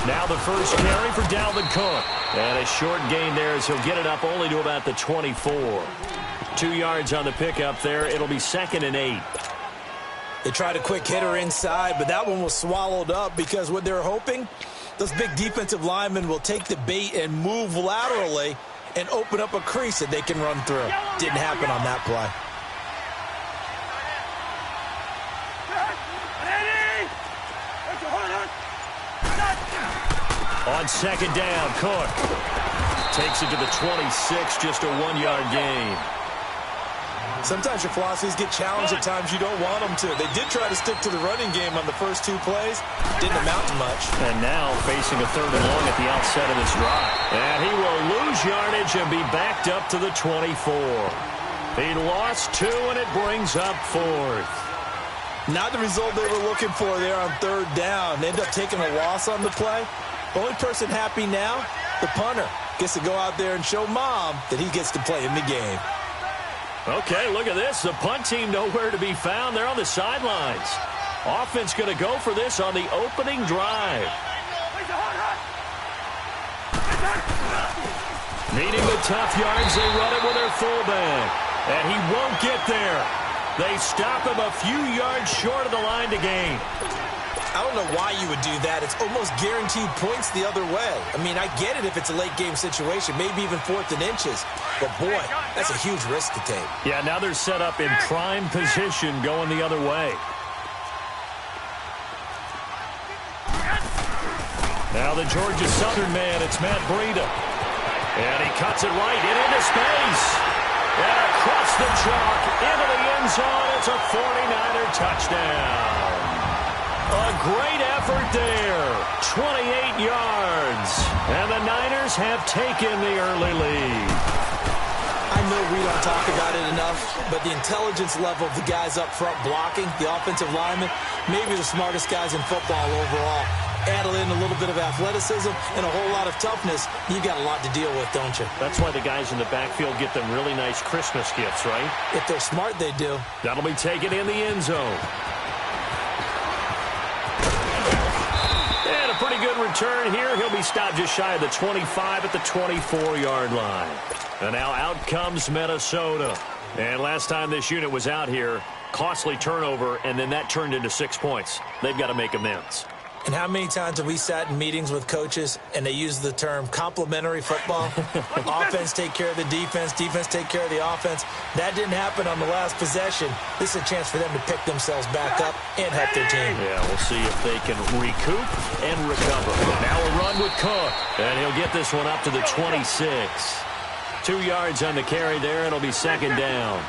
Now the first carry for Dalvin Cook. And a short gain there as he'll get it up only to about the 24. 2 yards on the pickup there. It'll be 2nd and 8. They tried a quick hitter inside, but that one was swallowed up because what they're hoping, those big defensive linemen will take the bait and move laterally and open up a crease that they can run through. Didn't happen on that play. On 2nd down, Cook takes it to the 26, just a 1-yard gain. Sometimes your philosophies get challenged at times you don't want them to. They did try to stick to the running game on the first 2 plays. Didn't amount to much. And now facing a 3rd and long at the outset of this drive. And he will lose yardage and be backed up to the 24. He lost 2, and it brings up 4th. Not the result they were looking for there on 3rd down. They end up taking a loss on the play. The only person happy now, the punter, gets to go out there and show Mom that he gets to play in the game. Okay, look at this. The punt team nowhere to be found. They're on the sidelines. Offense going to go for this on the opening drive. Needing the tough yards, they run it with their fullback. And he won't get there. They stop him a few yards short of the line to gain. I don't know why you would do that. It's almost guaranteed points the other way. I mean, I get it if it's a late game situation, maybe even 4th and inches. But, boy, that's a huge risk to take. Yeah, now they're set up in prime position going the other way. Now the Georgia Southern man, it's Matt Breida. And he cuts it right into space. And across the chalk, into the end zone. It's a 49er touchdown. A great effort there. 28 yards. And the Niners have taken the early lead. I know we don't talk about it enough, but the intelligence level of the guys up front blocking, the offensive linemen, maybe the smartest guys in football overall. Add in a little bit of athleticism and a whole lot of toughness, you got a lot to deal with, don't you? That's why the guys in the backfield get them really nice Christmas gifts, right? If they're smart, they do. That'll be taken in the end zone. And a pretty good return here. He'll be stopped just shy of the 25 at the 24-yard line. And now out comes Minnesota. And last time this unit was out here, costly turnover, and then that turned into 6 points. They've got to make amends. And how many times have we sat in meetings with coaches and they use the term complementary football? Offense take care of the defense, defense take care of the offense. That didn't happen on the last possession. This is a chance for them to pick themselves back up and help their team. Yeah, we'll see if they can recoup and recover. Now a run with Cook, and he'll get this one up to the 26. 2 yards on the carry there. It'll be 2nd down.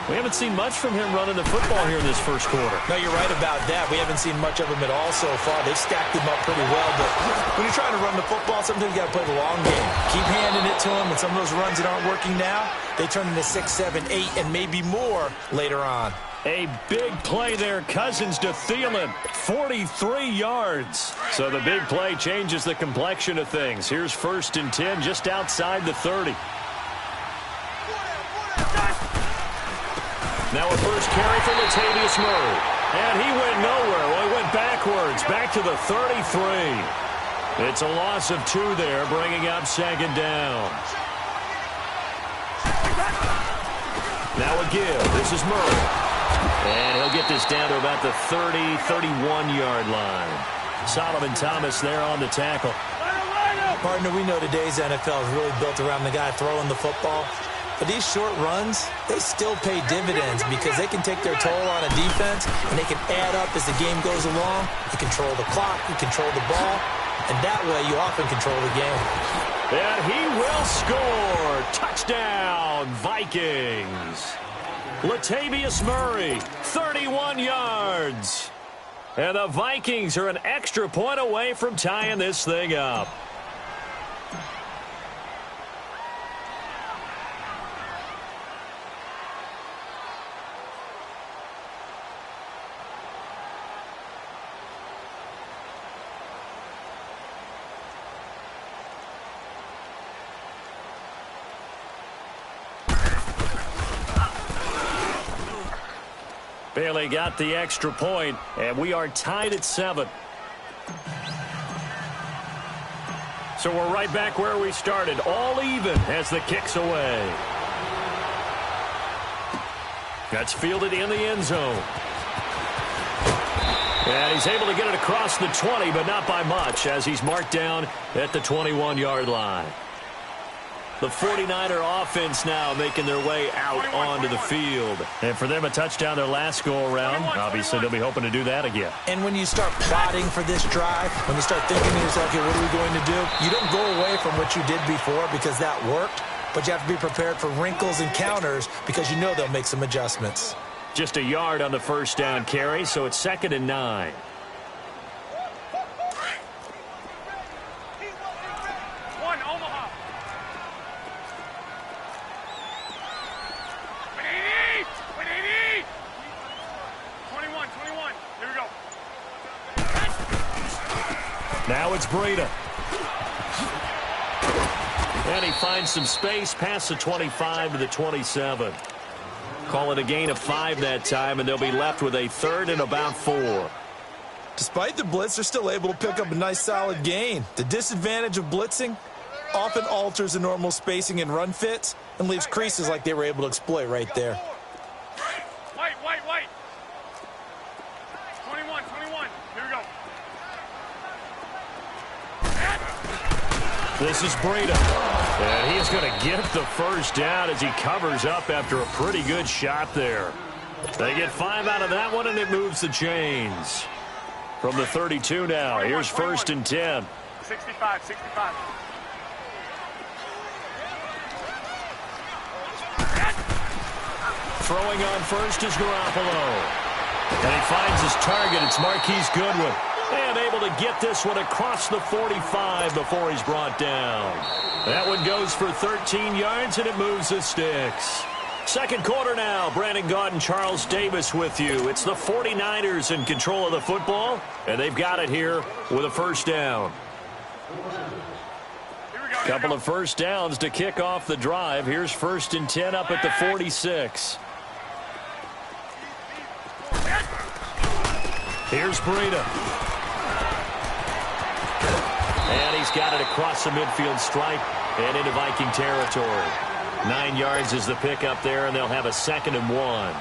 We haven't seen much from him running the football here in this first quarter. No, you're right about that. We haven't seen much of him at all so far. They've stacked him up pretty well, but when you're trying to run the football, sometimes you got to play the long game. Keep handing it to him, and some of those runs that aren't working now, they turn into 6, 7, 8, and maybe more later on. A big play there, Cousins to Thielen, 43 yards. So the big play changes the complexion of things. Here's 1st and 10 just outside the 30. Now a first carry for Latavius Murray. And he went nowhere. Well, he went backwards, back to the 33. It's a loss of 2 there, bringing up 2nd down. Now a give. This is Murray. And he'll get this down to about the 30, 31-yard line. Solomon Thomas there on the tackle. Partner, we know today's NFL is really built around the guy throwing the football. But these short runs, they still pay dividends because they can take their toll on a defense and they can add up as the game goes along. You control the clock, you control the ball, and that way you often control the game. And he will score. Touchdown, Vikings. Latavius Murray, 31 yards. And the Vikings are an extra point away from tying this thing up. Bailey got the extra point, and we are tied at 7. So we're right back where we started, all even as the kick's away. That's fielded in the end zone. And he's able to get it across the 20, but not by much, as he's marked down at the 21-yard line. The 49er offense now making their way out onto the field. And for them, a touchdown their last go-around. Obviously, they'll be hoping to do that again. And when you start plotting for this drive, when you start thinking to yourself, okay, what are we going to do? You don't go away from what you did before because that worked, but you have to be prepared for wrinkles and counters because you know they'll make some adjustments. Just a yard on the first down carry, so it's 2nd and 9. Now it's Breida. And he finds some space past the 25 to the 27. Call it a gain of 5 that time, and they'll be left with a 3rd and about 4. Despite the blitz, they're still able to pick up a nice solid gain. The disadvantage of blitzing often alters the normal spacing and run fits and leaves creases like they were able to exploit right there. White. 21. Here we go. This is Breida. And he's going to get the first down as he covers up after a pretty good shot there. They get 5 out of that one, and it moves the chains. From the 32 now, here's 1st and 10. 65. Throwing on first is Garoppolo. And he finds his target. It's Marquise Goodwin. And able to get this one across the 45 before he's brought down. That one goes for 13 yards, and it moves the sticks. Second quarter now. Brandon Gaudin and Charles Davis with you. It's the 49ers in control of the football, and they've got it here with a first down. Couple of first downs to kick off the drive. Here's 1st and 10 up at the 46. Here's Breida. And he's got it across the midfield stripe and into Viking territory. 9 yards is the pickup there, and they'll have a 2nd and 1.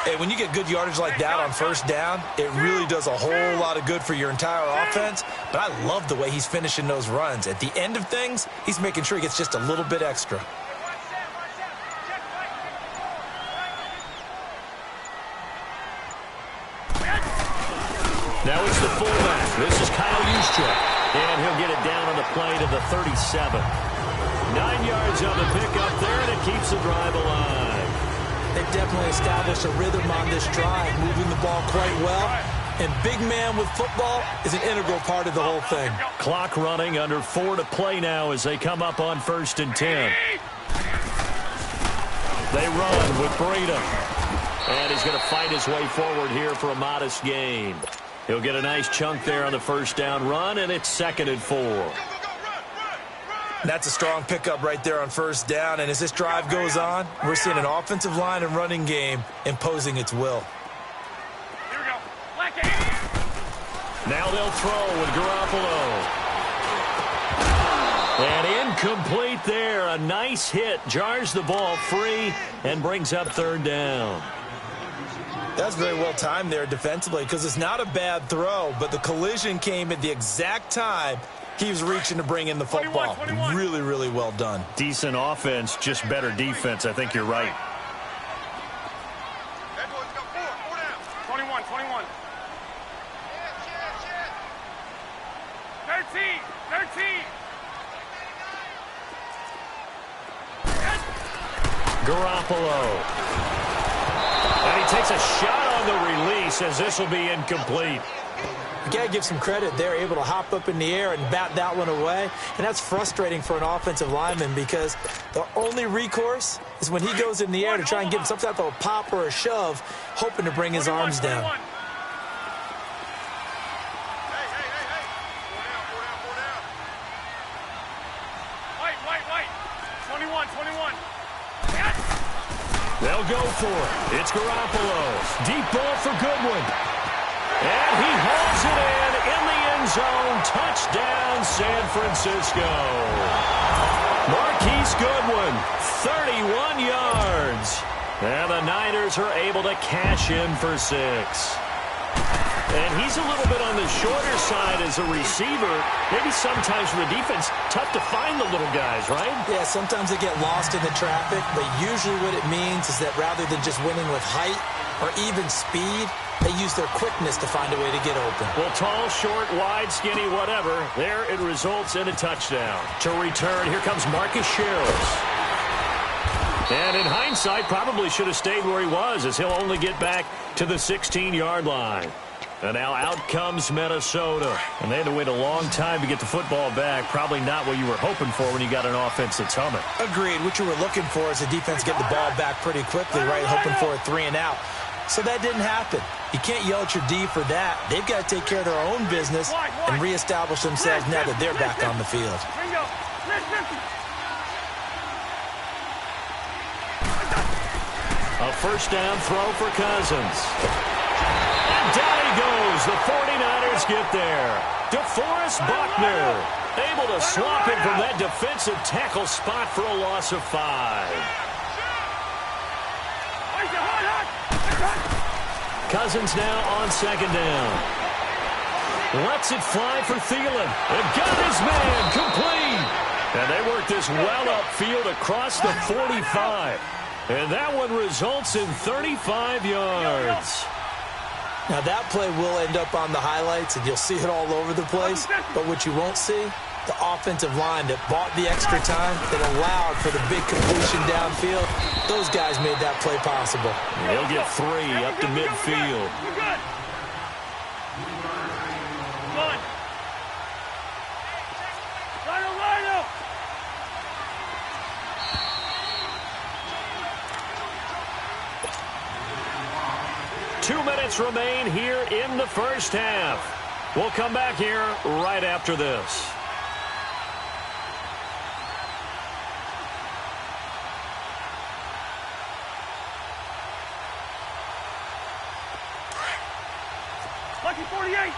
Hey, when you get good yardage like that on first down, it really does a whole lot of good for your entire offense. But I love the way he's finishing those runs. At the end of things, he's making sure he gets just a little bit extra. Now it's the fullback. This is Kyle Juszczyk. And he'll get it down on the play to the 37. 9 yards on the pickup there, and it keeps the drive alive. They've definitely established a rhythm on this drive, moving the ball quite well. And big man with football is an integral part of the whole thing. Clock running, under 4 to play now as they come up on 1st and 10. They run with Breida. And he's going to fight his way forward here for a modest gain. He'll get a nice chunk there on the first down run, and it's 2nd and 4. That's a strong pickup right there on first down. And as this drive goes on, we're seeing an offensive line and running game imposing its will. Here we go. Now they'll throw with Garoppolo. And incomplete there. A nice hit. Jars the ball free and brings up 3rd down. That's very well timed there defensively because it's not a bad throw, but the collision came at the exact time he was reaching to bring in the football. 21. Really, really well done. Decent offense, just better defense. I think you're right. 21. 13. Garoppolo. And he takes a shot on the release as this will be incomplete. You got to give some credit. They're able to hop up in the air and bat that one away. And that's frustrating for an offensive lineman because the only recourse is when he goes in the air to try and give him some type of a pop or a shove, hoping to bring his arms down. White. 21. They'll go for it. It's Garoppolo. Deep ball for Goodwin. And he hauls it in in the end zone. Touchdown, San Francisco. Marquise Goodwin, 31 yards. And the Niners are able to cash in for 6. And he's a little bit on the shorter side as a receiver. Maybe sometimes for the defense, tough to find the little guys, right? Yeah, sometimes they get lost in the traffic, but usually what it means is that rather than just winning with height or even speed, they use their quickness to find a way to get open. Well, tall, short, wide, skinny, whatever, there it results in a touchdown. To return, here comes Marcus Sherrills. And in hindsight, probably should have stayed where he was, as he'll only get back to the 16-yard line. And now out comes Minnesota. And they had to wait a long time to get the football back. Probably not what you were hoping for when you got an offense that's humming. Agreed. What you were looking for is the defense get the ball back pretty quickly, right? Hoping for a 3 and out. So that didn't happen. You can't yell at your D for that. They've got to take care of their own business and reestablish themselves now that they're back on the field. A first down throw for Cousins. Down he goes. The 49ers get there. DeForest Buckner able to swap it from that defensive tackle spot for a loss of 5. Cousins now on second down. Lets it fly for Thielen. And got his man complete. And they work this well upfield across the 45. And that one results in 35 yards. Now, that play will end up on the highlights, and you'll see it all over the place. But what you won't see, the offensive line that bought the extra time, that allowed for the big completion downfield, those guys made that play possible. He'll get 3 up to midfield. Rhino! 2 minutes remain here in the first half. We'll come back here right after this. Lucky 48!